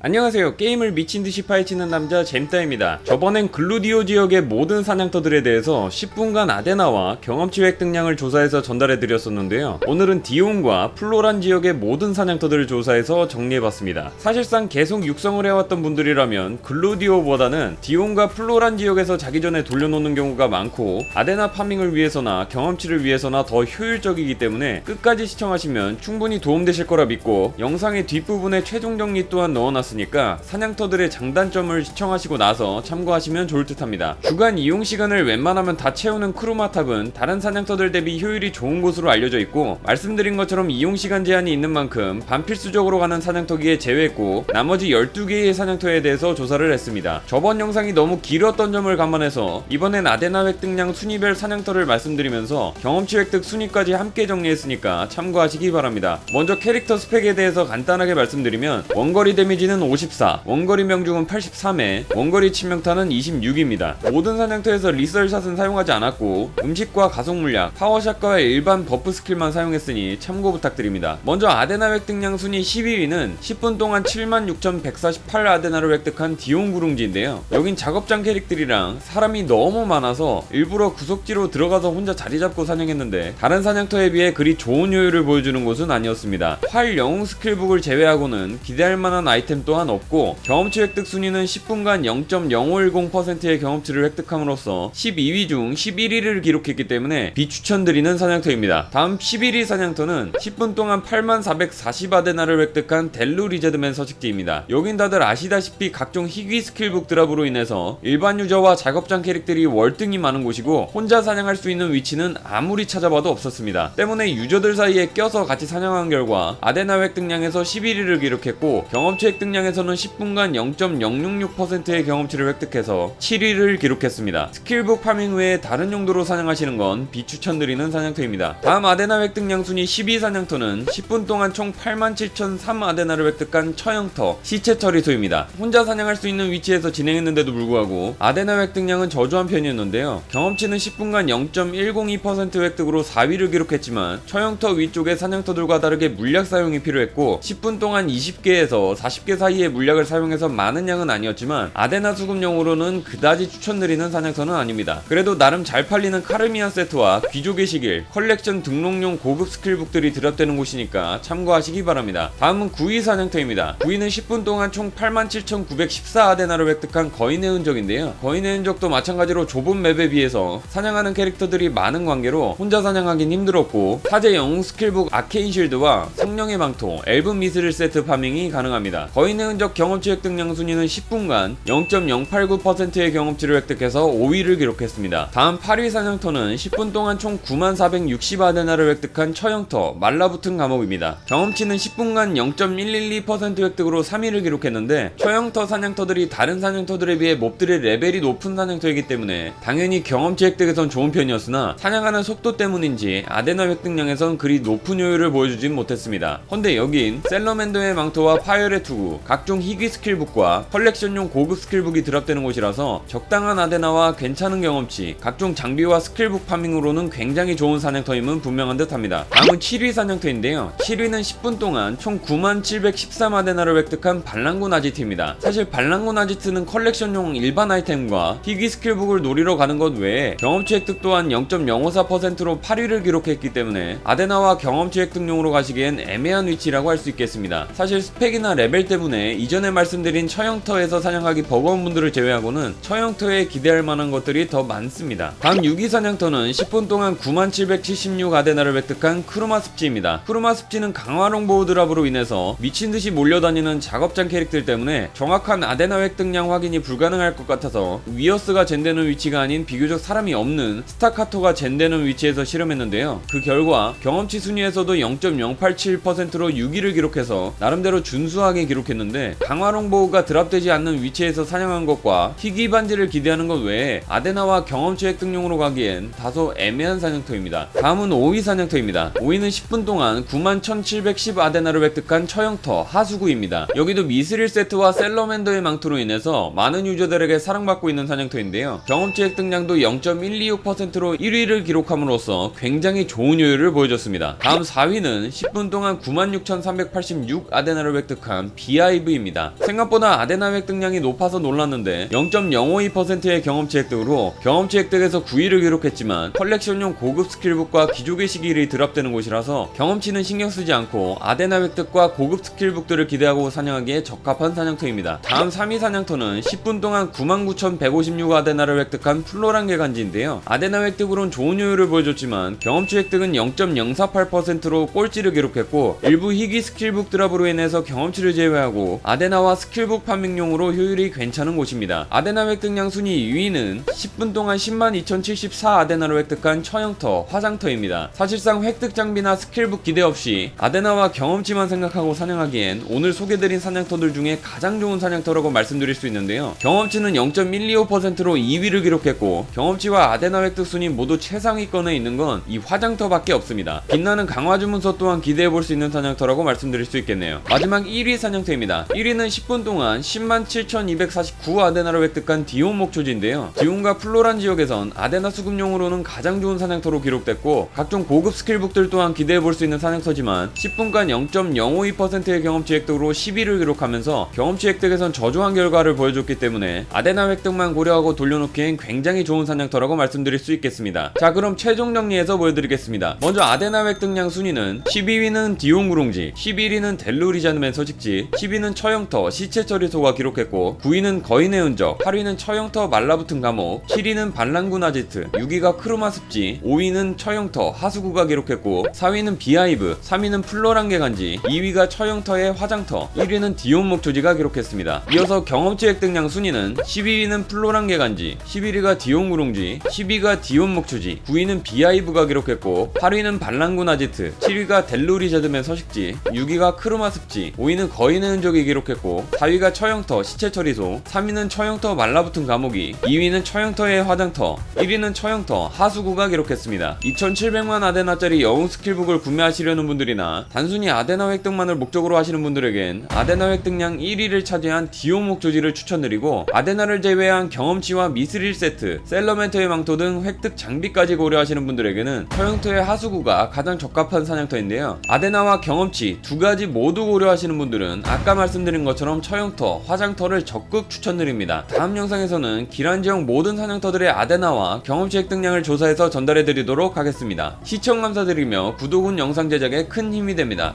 안녕하세요. 게임을 미친듯이 파헤치는 남자 잼따입니다. 저번엔 글루디오 지역의 모든 사냥터들에 대해서 10분간 아데나와 경험치 획득량을 조사해서 전달해드렸었는데요. 오늘은 디온과 플로란 지역의 모든 사냥터들을 조사해서 정리해봤습니다. 사실상 계속 육성을 해왔던 분들이라면 글루디오보다는 디온과 플로란 지역에서 자기 전에 돌려놓는 경우가 많고, 아데나 파밍을 위해서나 경험치를 위해서나 더 효율적이기 때문에 끝까지 시청하시면 충분히 도움되실 거라 믿고, 영상의 뒷부분에 최종 정리 또한 넣어놨습니다. 으니까 사냥터들의 장단점을 시청하시고 나서 참고하시면 좋을 듯 합니다. 주간 이용 시간을 웬만하면 다 채우는 크루마탑은 다른 사냥터들 대비 효율이 좋은 곳으로 알려져 있고, 말씀드린 것처럼 이용 시간 제한이 있는 만큼 반필수적으로 가는 사냥터기에 제외했고, 나머지 12개의 사냥터에 대해서 조사를 했습니다. 저번 영상이 너무 길었던 점을 감안해서 이번엔 아데나 획득량 순위별 사냥터를 말씀드리면서 경험치 획득 순위까지 함께 정리했으니까 참고하시기 바랍니다. 먼저 캐릭터 스펙에 대해서 간단하게 말씀드리면, 원거리 데미지는 54, 원거리 명중은 83회, 원거리 치명타는 26입니다. 모든 사냥터에서 리설샷은 사용하지 않았고, 음식과 가속 물약, 파워샷과 일반 버프 스킬만 사용했으니 참고 부탁드립니다. 먼저 아데나 획득량 순위 12위는 10분 동안 76,148 아데나를 획득한 디온 구룽지인데요. 여긴 작업장 캐릭들이랑 사람이 너무 많아서 일부러 구석지로 들어가서 혼자 자리 잡고 사냥했는데, 다른 사냥터에 비해 그리 좋은 효율을 보여주는 곳은 아니었습니다. 활 영웅 스킬북을 제외하고는 기대할 만한 아이템 또한 없고, 경험치 획득 순위는 10분간 0.0510%의 경험치를 획득함으로써 12위 중 11위를 기록했기 때문에 비추천드리는 사냥터입니다. 다음 11위 사냥터는 10분 동안 8440 아데나를 획득한 델루 리제드맨 서식지입니다. 여긴 다들 아시다시피 각종 희귀 스킬북 드랍으로 인해서 일반 유저와 작업장 캐릭들이 월등히 많은 곳이고, 혼자 사냥할 수 있는 위치는 아무리 찾아봐도 없었습니다. 때문에 유저들 사이에 껴서 같이 사냥한 결과 아데나 획득량에서 11위를 기록했고, 경험치 획득량에서는 10분간 0.066%의 경험치를 획득해서 7위를 기록했습니다. 스킬북 파밍 외에 다른 용도로 사냥하시는 건 비추천드리는 사냥터입니다. 다음 아데나 획득량 순위 12 사냥터는 10분 동안 총 87,003 아데나를 획득한 처형터 시체 처리소입니다. 혼자 사냥할 수 있는 위치에서 진행했는데도 불구하고 아데나 획득량은 저조한 편이었는데요. 경험치는 10분간 0.102% 획득으로 4위를 기록했지만, 처형터 위쪽의 사냥터들과 다르게 물약 사용이 필요했고, 10분 동안 20개에서 40개 사이의 물약을 사용해서 많은 양은 아니었지만 아데나 수급용으로는 그다지 추천드리는 사냥터는 아닙니다. 그래도 나름 잘 팔리는 카르미안 세트와 귀족의 시길, 컬렉션 등록용 고급 스킬북들이 드랍되는 곳이니까 참고하시기 바랍니다. 다음은 9위 사냥터입니다. 9위는 10분 동안 총 87,914 아데나를 획득한 거인의 흔적인데요. 거인의 흔적도 마찬가지로 좁은 맵에 비해서 사냥하는 캐릭터들이 많은 관계로 혼자 사냥하긴 힘들었고, 사제 영웅 스킬북 아케인 실드와 성령의 망토, 엘븐 미스릴 세트 파밍이 가능합니다. 거인의 흔적 경험치 획득량 순위는 10분간 0.089%의 경험치를 획득해서 5위를 기록했습니다. 다음 8위 사냥터는 10분 동안 총 9460 아데나를 획득한 처형터 말라붙은 감옥입니다. 경험치는 10분간 0.112% 획득으로 3위를 기록했는데, 처형터 사냥터들이 다른 사냥터들에 비해 몹들의 레벨이 높은 사냥터이기 때문에 당연히 경험치 획득에선 좋은 편이었으나, 사냥하는 속도 때문인지 아데나 획득량에선 그리 높은 효율을 보여주진 못했습니다. 헌데 여긴 셀러맨더의 망토와 파이어의 투구, 각종 희귀 스킬북과 컬렉션용 고급 스킬북이 드랍되는 곳이라서 적당한 아데나와 괜찮은 경험치, 각종 장비와 스킬북 파밍으로는 굉장히 좋은 사냥터임은 분명한 듯 합니다. 다음은 7위 사냥터인데요. 7위는 10분 동안 총 9713 아데나를 획득한 반란군 아지트입니다. 사실 반란군 아지트는 컬렉션용 일반 아이템과 희귀 스킬북을 노리러 가는 것 외에 경험치 획득 또한 0.054%로 8위를 기록했기 때문에 아데나와 경험치 획득용으로 가시기엔 애매한 위치라고 할 수 있겠습니다. 사실 스펙이나 레벨 때문에 이전에 말씀드린 처형터에서 사냥하기 버거운 분들을 제외하고는 처형터에 기대할 만한 것들이 더 많습니다. 다음 6위 사냥터는 10분 동안 9776 아데나를 획득한 크루마 습지입니다. 크루마 습지는 강화롱 보호 드랍으로 인해서 미친듯이 몰려다니는 작업장 캐릭들 때문에 정확한 아데나 획득량 확인이 불가능할 것 같아서 위어스가 젠되는 위치가 아닌 비교적 사람이 없는 스타카토가 젠되는 위치에서 실험했는데요. 그 결과 경험치 순위에서도 0.087%로 6위를 기록해서 나름대로 준수하게 기록했는데, 강화롱 보호가 드랍되지 않는 위치에서 사냥한 것과 희귀 반지를 기대하는 것 외에 아데나와 경험치 획득용으로 가기엔 다소 애매한 사냥터입니다. 다음은 5위 사냥터입니다. 5위는 10분 동안 91,710 아데나를 획득한 처형터 하수구입니다. 여기도 미스릴 세트와 셀러맨더의 망토로 인해서 많은 유저들에게 사랑받고 있는 사냥터인데요. 경험치 획득량도 0.126%로 1위를 기록함으로써 굉장히 좋은 효율을 보여줬습니다. 다음 4위는 10분 동안 96,386 아데나를 획득한 BI B5입니다. 생각보다 아데나 획득량이 높아서 놀랐는데 0.052%의 경험치 획득으로 경험치 획득에서 9위를 기록했지만 컬렉션용 고급 스킬북과 귀족의 시기일이 드랍되는 곳이라서 경험치는 신경 쓰지 않고 아데나 획득과 고급 스킬북들을 기대하고 사냥하기에 적합한 사냥터입니다. 다음 3위 사냥터는 10분 동안 99,156 아데나를 획득한 플로란 개간지인데요. 아데나 획득으론 좋은 효율을 보여줬지만 경험치 획득은 0.048%로 꼴찌를 기록했고 일부 희귀 스킬북 드랍으로 인해서 경험치를 제외하고 아데나와 스킬북 파밍용으로 효율이 괜찮은 곳입니다. 아데나 획득량 순위 2위는 10분 동안 102,074 아데나를 획득한 처형터, 화장터입니다. 사실상 획득 장비나 스킬북 기대 없이 아데나와 경험치만 생각하고 사냥하기엔 오늘 소개드린 사냥터들 중에 가장 좋은 사냥터라고 말씀드릴 수 있는데요. 경험치는 0.125%로 2위를 기록했고 경험치와 아데나 획득 순위 모두 최상위권에 있는 건 이 화장터밖에 없습니다. 빛나는 강화주문서 또한 기대해볼 수 있는 사냥터라고 말씀드릴 수 있겠네요. 마지막 1위 사냥터입니다. 1위는 10분 동안 107,249 아데나를 획득한 디온 목초지인데요. 디온과 플로란 지역에선 아데나 수급용으로는 가장 좋은 사냥터로 기록됐고 각종 고급 스킬북들 또한 기대해볼 수 있는 사냥터지만 10분간 0.052%의 경험치 획득으로 10위를 기록하면서 경험치 획득에선 저조한 결과를 보여줬기 때문에 아데나 획득만 고려하고 돌려놓기엔 굉장히 좋은 사냥터라고 말씀드릴 수 있겠습니다. 자, 그럼 최종 정리해서 보여드리겠습니다. 먼저 아데나 획득량 순위는 12위는 디온 구롱지, 11위는 델루리자드맨 서식지, 10위는 처형터 시체 처리소가 기록했고 9위는 거인의 흔적, 8위는 처형터 말라붙은 감옥, 7위는 반란군 아지트, 6위가 크루마 습지, 5위는 처형터 하수구가 기록했고 4위는 비하이브, 3위는 플로란 개간지, 2위가 처형터의 화장터, 1위는 디온 목초지가 기록했습니다. 이어서 경험치 획득량 순위는 12위는 플로란 개간지, 11위가 디온 구롱지, 10위가 디온 목초지, 9위는 비하이브가 기록했고 8위는 반란군 아지트, 7위가 델루리자드맨 서식지, 6위가 크루마 습지, 5위는 거인의 흔적이 기록했고 4위가 처형터 시체 처리소, 3위는 처형터 말라붙은 감옥이, 2위는 처형터의 화장터, 1위는 처형터 하수구가 기록했습니다. 2,700만 아데나짜리 영웅 스킬북을 구매하시려는 분들이나 단순히 아데나 획득만을 목적으로 하시는 분들에겐 아데나 획득량 1위를 차지한 디온 목조지를 추천드리고 아데나를 제외한 경험치와 미스릴 세트, 셀러멘터의 망토 등 획득 장비까지 고려하시는 분들에게는 처형터의 하수구가 가장 적합한 사냥터인데요. 아데나와 경험치 두 가지 모두 고려하시는 분들은 아까 말씀드린 것처럼 처형터, 화장터를 적극 추천드립니다. 다음 영상에서는 기란 지역 모든 사냥터들의 아데나와 경험치 획득량을 조사해서 전달해드리도록 하겠습니다. 시청 감사드리며 구독은 영상 제작에 큰 힘이 됩니다.